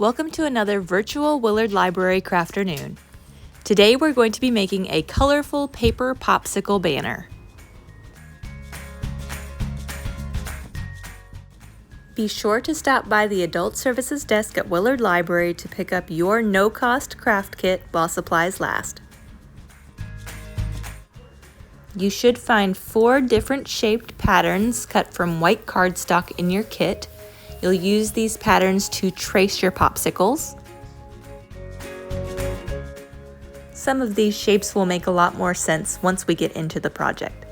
Welcome to another virtual Willard Library Crafternoon. Today we're going to be making a colorful paper popsicle banner. Be sure to stop by the Adult Services desk at Willard Library to pick up your no-cost craft kit while supplies last. You should find 4 different shaped patterns cut from white cardstock in your kit. You'll use these patterns to trace your popsicles. Some of these shapes will make a lot more sense once we get into the project.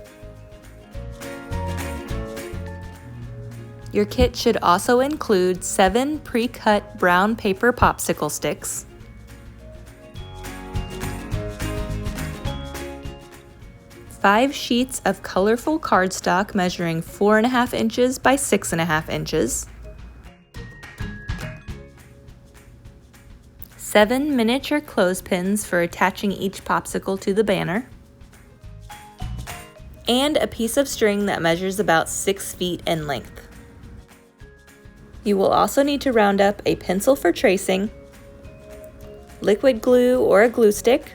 Your kit should also include 7 pre-cut brown paper popsicle sticks, 5 sheets of colorful cardstock measuring 4.5 inches by 6.5 inches, 7 miniature clothespins for attaching each popsicle to the banner, and a piece of string that measures about 6 feet in length. You will also need to round up a pencil for tracing, liquid glue or a glue stick,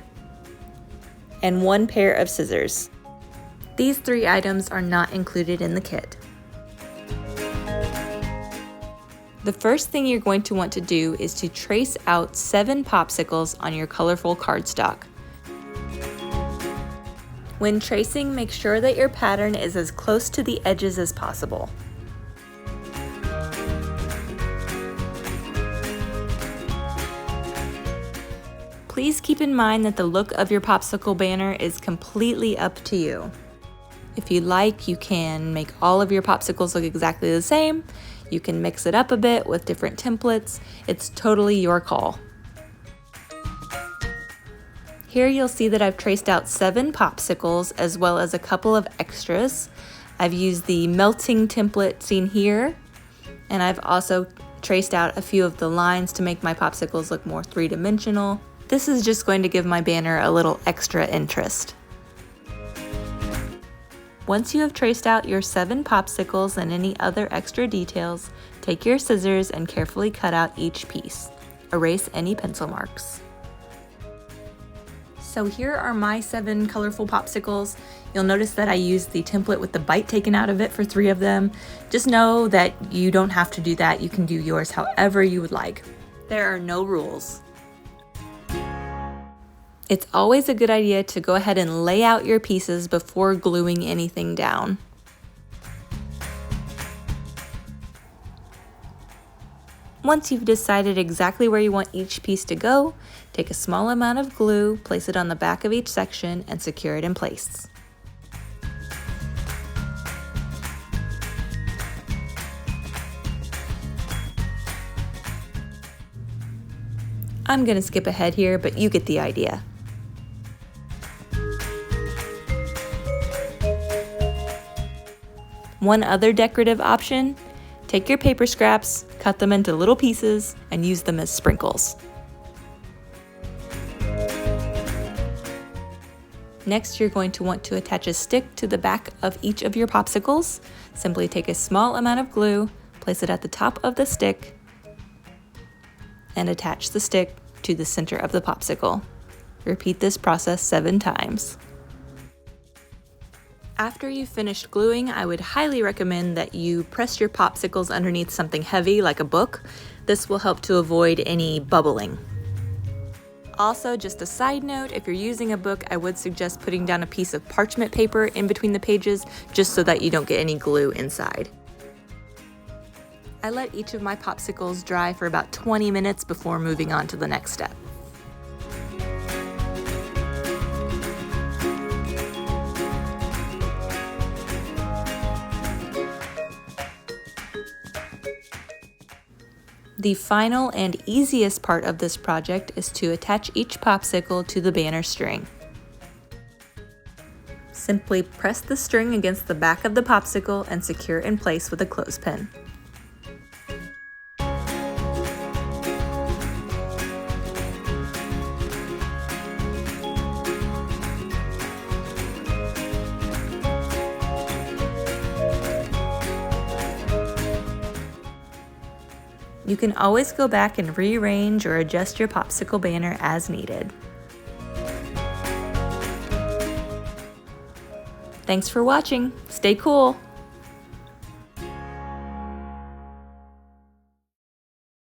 and 1 pair of scissors. These 3 items are not included in the kit. The first thing you're going to want to do is to trace out 7 popsicles on your colorful cardstock. When tracing, make sure that your pattern is as close to the edges as possible. Please keep in mind that the look of your popsicle banner is completely up to you. If you like, you can make all of your popsicles look exactly the same. You can mix it up a bit with different templates. It's totally your call. Here you'll see that I've traced out 7 popsicles as well as a couple of extras. I've used the melting template seen here, and I've also traced out a few of the lines to make my popsicles look more 3-dimensional. This is just going to give my banner a little extra interest. Once you have traced out your 7 popsicles and any other extra details, take your scissors and carefully cut out each piece. Erase any pencil marks. So here are my 7 colorful popsicles. You'll notice that I used the template with the bite taken out of it for 3 of them. Just know that you don't have to do that. You can do yours however you would like. There are no rules. It's always a good idea to go ahead and lay out your pieces before gluing anything down. Once you've decided exactly where you want each piece to go, take a small amount of glue, place it on the back of each section, and secure it in place. I'm going to skip ahead here, but you get the idea. One other decorative option, take your paper scraps, cut them into little pieces, and use them as sprinkles. Next, you're going to want to attach a stick to the back of each of your popsicles. Simply take a small amount of glue, place it at the top of the stick, and attach the stick to the center of the popsicle. Repeat this process 7 times. After you've finished gluing, I would highly recommend that you press your popsicles underneath something heavy like a book. This will help to avoid any bubbling. Also, just a side note, if you're using a book, I would suggest putting down a piece of parchment paper in between the pages just so that you don't get any glue inside. I let each of my popsicles dry for about 20 minutes before moving on to the next step. The final and easiest part of this project is to attach each popsicle to the banner string. Simply press the string against the back of the popsicle and secure it in place with a clothespin. You can always go back and rearrange or adjust your popsicle banner as needed. Thanks for watching. Stay cool.